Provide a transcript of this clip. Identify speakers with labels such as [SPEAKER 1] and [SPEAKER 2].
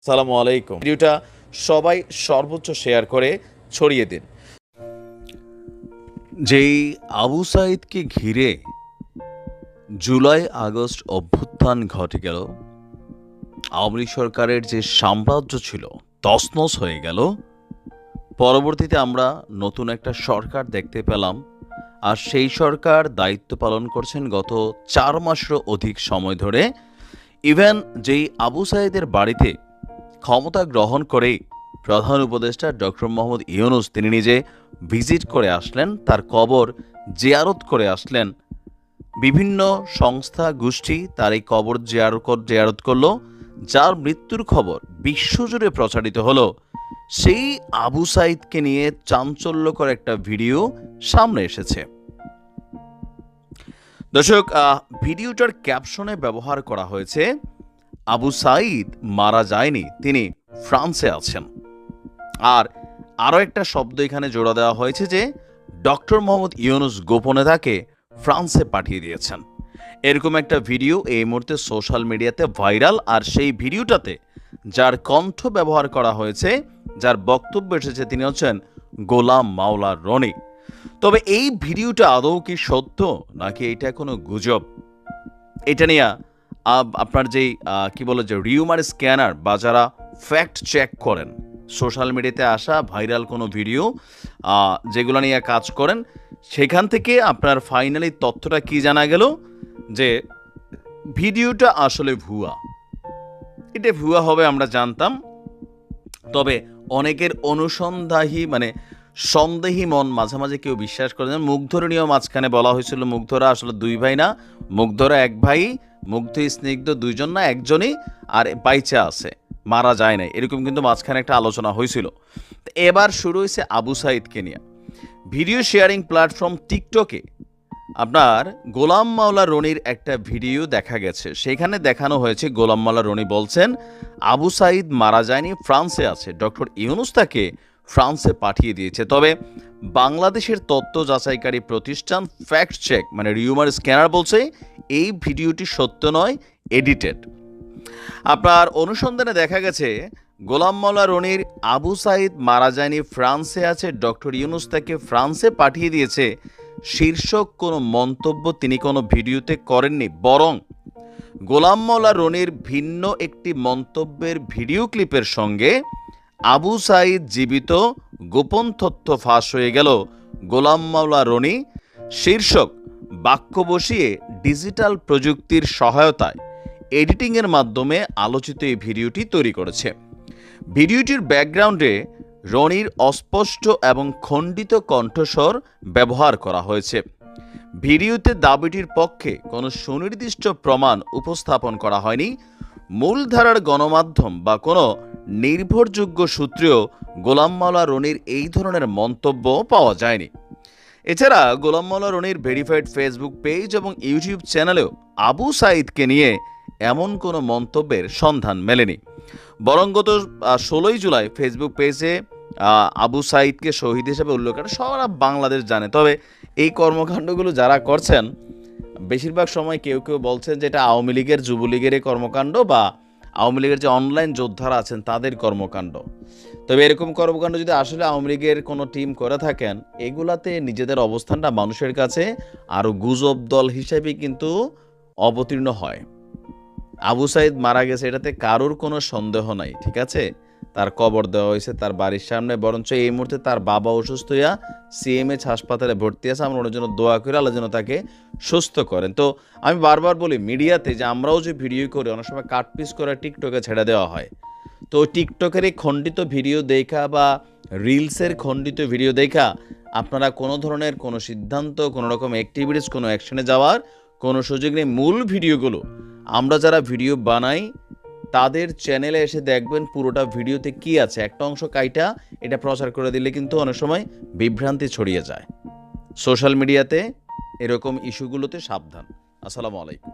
[SPEAKER 1] আসসালামু আলাইকুম। ভিডিওটা সবাই সর্বোচ্চ শেয়ার করে ছড়িয়ে দিন।
[SPEAKER 2] যেই আবু সাঈদকে ঘিরে জুলাই আগস্ট অভ্যুত্থান ঘটে গেল, আওয়ামী লীগ সরকারের যে সাম্রাজ্য ছিল তছনছ হয়ে গেল। পরবর্তীতে আমরা নতুন একটা সরকার দেখতে পেলাম, আর সেই সরকার দায়িত্ব পালন করছেন গত 4 মাসেরও অধিক সময় ধরে। ইভেন যেই আবু সাঈদের বাড়িতে ক্ষমতা গ্রহণ করেই প্রধান উপদেষ্টা ডক্টর মোহাম্মদ ইউনূস তিনি নিজে ভিজিট করে আসলেন, তার কবর জিয়ারত করে আসলেন। বিভিন্ন সংস্থা গোষ্ঠী তার এই কবর জিয়ারত করলো, যার মৃত্যুর খবর বিশ্বজুড়ে প্রচারিত হলো। সেই আবু সাঈদকে নিয়ে চাঞ্চল্যকর একটা ভিডিও সামনে এসেছে। দর্শক, ভিডিওটার ক্যাপশনে ব্যবহার করা হয়েছে আবু সাঈদ মারা যায়নি, তিনি ফ্রান্সে আছেন। আর আরও একটা শব্দ এখানে জোড়া দেওয়া হয়েছে যে ডক্টর মোহাম্মদ ইউনূস গোপনে তাকে ফ্রান্সে পাঠিয়ে দিয়েছেন। এরকম একটা ভিডিও এই মুহূর্তে সোশ্যাল মিডিয়াতে ভাইরাল। আর সেই ভিডিওটাতে যার কণ্ঠ ব্যবহার করা হয়েছে, যার বক্তব্য এসেছে, তিনি হচ্ছেন গোলাম মাওলা রনি। তবে এই ভিডিওটা আদৌ কি সত্য নাকি এটা কোনো গুজব, এটা নিয়ে আপনার যেই কি বলে যে রিউমার স্ক্যানার বা যারা ফ্যাক্ট চেক করেন, সোশ্যাল মিডিয়াতে আসা ভাইরাল কোনো ভিডিও যেগুলো নিয়ে কাজ করেন, সেখান থেকে আপনার ফাইনালি তথ্যটা কি জানা গেল যে ভিডিওটা আসলে ভুয়া। এটা ভুয়া হবে আমরা জানতাম, তবে অনেকের সন্দেহী মন মাঝে মাঝে কেউ বিশ্বাস করে। মুগ্ধরণীয় মাঝখানে বলা হয়েছিল মুগ্ধরা আসলে দুই ভাই না, মুগ্ধরা এক ভাই, মুগ্ধ স্নিগ্ধ দুইজন না একজনই, আর বাইচা আছে, মারা যায় নাই, এরকম কিন্তু মাঝখানে একটা আলোচনা হয়েছিল। এবার শুরু হয়েছে আবু সাঈদকে নিয়ে। ভিডিও শেয়ারিং প্ল্যাটফর্ম টিকটকে আপনার গোলাম মাওলা রনির একটা ভিডিও দেখা গেছে। সেখানে দেখানো হয়েছে গোলাম মাওলা রনি বলছেন আবু সাঈদ মারা যায়নি, ফ্রান্সে আছে, ডক্টর ইউনূস তাকে ফ্রান্সে পাঠিয়ে দিয়েছে। তবে বাংলাদেশের তথ্য যাচাইকারী প্রতিষ্ঠান ফ্যাক্ট চেক রিউমার স্ক্যানার বলছে এই ভিডিওটি সত্য নয়, এডিটেড। আপনার অনুসন্ধানে দেখা গেছে গোলাম মাওলা রনির আবু সাঈদ মারা যায়নি, ফ্রান্সে আছে, ডক্টর ইউনূস তাকে ফ্রান্সে পাঠিয়ে দিয়েছে শীর্ষক কোনো মন্তব্য তিনি কোনো ভিডিওতে করেননি। বরং গোলাম মাওলা রনির ভিন্ন একটি মন্তব্যের ভিডিও ক্লিপের সঙ্গে আবু সাঈদ জীবিত গোপন তথ্য ফাঁস হয়ে গেল গোলাম মাওলা রনি শীর্ষক বাক্য বসিয়ে ডিজিটাল প্রযুক্তির সহায়তায় এডিটিংয়ের মাধ্যমে আলোচিত এই ভিডিওটি তৈরি করেছে। ভিডিওটির ব্যাকগ্রাউন্ডে রনির অস্পষ্ট এবং খণ্ডিত কণ্ঠস্বর ব্যবহার করা হয়েছে। ভিডিওতে দাবিটির পক্ষে কোনো সুনির্দিষ্ট প্রমাণ উপস্থাপন করা হয়নি। মূলধারার গণমাধ্যম বা কোনো নির্ভরযোগ্য সূত্রেও গোলাম মাওলা রনির এই ধরনের মন্তব্য পাওয়া যায়নি। এছাড়া গোলাম মাওলা রনির ভেরিফাইড ফেসবুক পেজ এবং ইউটিউব চ্যানেলেও আবু সাঈদকে নিয়ে এমন কোনো মন্তব্যের সন্ধান মেলেনি। বরং গত 16 জুলাই ফেসবুক পেজে আবু সাঈদকে শহীদ হিসেবে উল্লেখ করে সারা বাংলাদেশ জানে। তবে এই কর্মকাণ্ডগুলো যারা করছেন বেশিরভাগ সময় কেউ কেউ বলছেন যে এটা আওয়ামী লীগের যুবলীগের কর্মকাণ্ড বা আওয়ামী লীগের যে অনলাইন যোদ্ধারা আছেন তাদের কর্মকাণ্ড। তবে এরকম কর্মকাণ্ড যদি আসলে আওয়ামী লীগের কোনো টিম করে থাকেন, এগুলাতে নিজেদের অবস্থানটা মানুষের কাছে আরও গুজব দল হিসেবে কিন্তু অবতীর্ণ হয়। আবু সাঈদ মারা গেছে এটাতে কারোর কোনো সন্দেহ নাই, ঠিক আছে। তার কবর দেওয়া হয়েছে তার বাড়ির সামনে, বরঞ্চ এই মুহূর্তে তার বাবা অসুস্থ হইয়া সিএমএইচ হাসপাতালে ভর্তি আছে। আমরা ওনার জন্য দোয়া করি, আল্লাহ যেন তাকে সুস্থ করেন। তো আমি বারবার বলি মিডিয়াতে যে আমরাও যে ভিডিও করি অনেক সময় কাটপিস করে টিকটকে ছেড়ে দেওয়া হয়। তো টিকটকের এই খণ্ডিত ভিডিও দেখা বা রিলসের খণ্ডিত ভিডিও দেখা আপনারা কোনো ধরনের কোনো সিদ্ধান্ত, কোনো রকম অ্যাক্টিভিটিস, কোনো অ্যাকশনে যাওয়ার কোনো সুযোগ নেই। মূল ভিডিওগুলো আমরা যারা ভিডিও বানাই তাদের চ্যানেলে এসে দেখবেন পুরোটা ভিডিওতে কি আছে। একটা অংশ কাইটা এটা প্রচার করে দিলে কিন্তু অনেক সময় বিভ্রান্তি ছড়িয়ে যায়। সোশ্যাল মিডিয়াতে এরকম ইস্যুগুলোতে সাবধান। আসসালামু আলাইকুম।